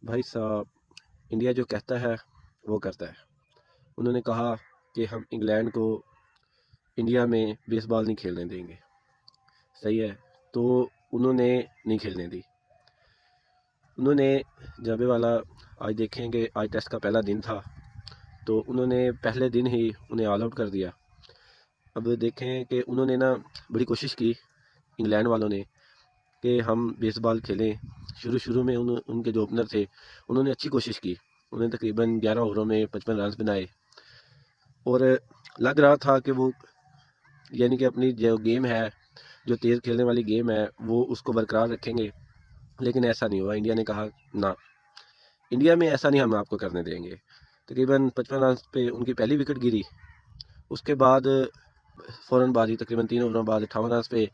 भाई साहब, इंडिया जो कहता है वो करता है। उन्होंने कहा कि हम इंग्लैंड को इंडिया में बेसबॉल नहीं खेलने देंगे। सही है। तो उन्होंने नहीं खेलने दी। उन्होंने जबे वाला आज देखें कि आज टेस्ट का पहला दिन था, तो उन्होंने पहले दिन ही उन्हें ऑल आउट कर दिया। अब देखें कि उन्होंने ना बड़ी कोशिश की इंग्लैंड वालों ने कि हम बेसबॉल खेलें। शुरू शुरू में उनके जो ओपनर थे उन्होंने अच्छी कोशिश की। उन्होंने तकरीबन 11 ओवरों में 55 रन बनाए और लग रहा था कि वो यानी कि अपनी जो गेम है, जो तेज़ खेलने वाली गेम है, वो उसको बरकरार रखेंगे। लेकिन ऐसा नहीं हुआ। इंडिया ने कहा ना, इंडिया में ऐसा नहीं हम आपको करने देंगे। तकरीबन 55 रन पे उनकी पहली विकेट गिरी। उसके बाद फ़ौरन बाजी तकरीबन 3 ओवरों बाद 58 रन पे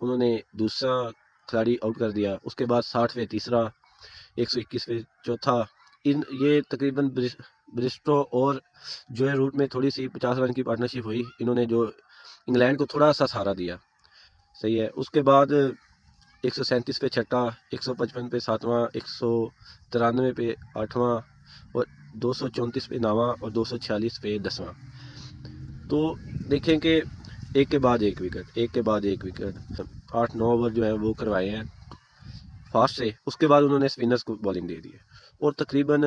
उन्होंने दूसरा खिलाड़ी आउट कर दिया। उसके बाद 60 पे तीसरा, 121 पे चौथा। इन ये तकरीबन ब्रिस्टो और जो है रूट में थोड़ी सी 50 रन की पार्टनरशिप हुई। इन्होंने जो इंग्लैंड को थोड़ा सा सहारा दिया। सही है। उसके बाद 137 पे छठा, 155 पे सातवां, 193 पे आठवां और 234 पे नौवां और 246 पे 10वां। तो देखें कि एक के बाद एक विकेट, एक के बाद एक विकेट, 8-9 ओवर जो है वो करवाए हैं फास्ट से। उसके बाद उन्होंने स्पिनर्स को बॉलिंग दे दी है और तकरीबन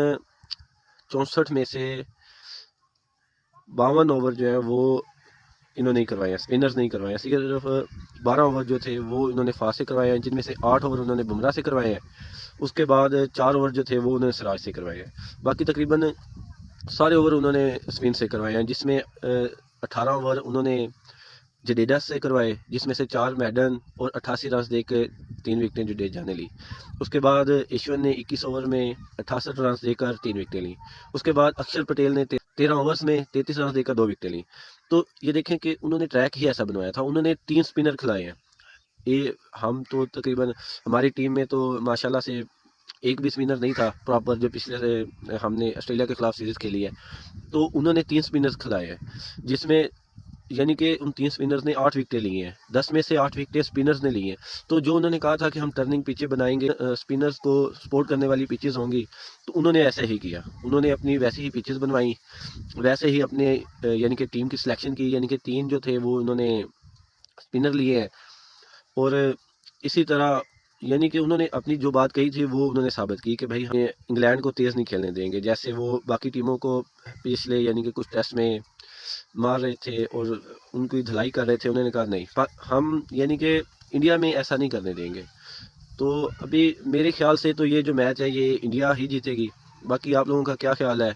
64 में से 52 ओवर जो है वो इन्होंने नहीं करवाए हैं, स्पिनर्स नहीं करवाए हैं। सिर्फ 12 ओवर जो थे वो इन्होंने फास्ट से करवाए हैं, जिनमें से 8 ओवर उन्होंने बुमराह से करवाए हैं। उसके बाद 4 ओवर जो थे वो उन्होंने सिराज से करवाए हैं। बाकी तकरीबन सारे ओवर उन्होंने स्पिन से करवाए हैं, जिसमें 18 ओवर उन्होंने जडेजा से करवाए, जिसमें से 4 मैडन और 88 रन दे के 3 विकेटें जडेजा ने ली। उसके बाद ईश्वर ने 21 ओवर में 68 रन देकर 3 विकेटें ली। उसके बाद अक्षर पटेल ने 13 ओवर्स में 33 रन देकर 2 विकेटें ली। तो ये देखें कि उन्होंने ट्रैक ही ऐसा बनवाया था। उन्होंने 3 स्पिनर खिलाए हैं। ये हम तो तकरीबन हमारी टीम में तो माशाल्लाह से एक भी स्पिनर नहीं था प्रॉपर, जो पिछले से हमने ऑस्ट्रेलिया के खिलाफ सीरीज खेली है। तो उन्होंने 3 स्पिनर्स खिलाए हैं, जिसमें यानी कि उन 3 स्पिनर्स ने 8 विकेटें ली हैं। 10 में से 8 विकेटें स्पिनर्स ने ली हैं। तो जो उन्होंने कहा था कि हम टर्निंग पिचें बनाएंगे, स्पिनर्स को सपोर्ट करने वाली पिचेस होंगी, तो उन्होंने ऐसे ही किया। उन्होंने अपनी वैसी ही पिचेस बनवाई, वैसे ही अपने यानी कि टीम की सिलेक्शन की। यानी कि 3 जो थे वो उन्होंने स्पिनर लिए हैं और इसी तरह यानी कि उन्होंने अपनी जो बात कही थी वो उन्होंने साबित की कि भाई हमें इंग्लैंड को तेज़ नहीं खेलने देंगे, जैसे वो बाकी टीमों को पिछले यानी कि कुछ टेस्ट में मार रहे थे और उनकी धुलाई कर रहे थे। उन्होंने कहा नहीं, हम यानी कि इंडिया में ऐसा नहीं करने देंगे। तो अभी मेरे ख्याल से तो ये जो मैच है ये इंडिया ही जीतेगी। बाकी आप लोगों का क्या ख्याल है?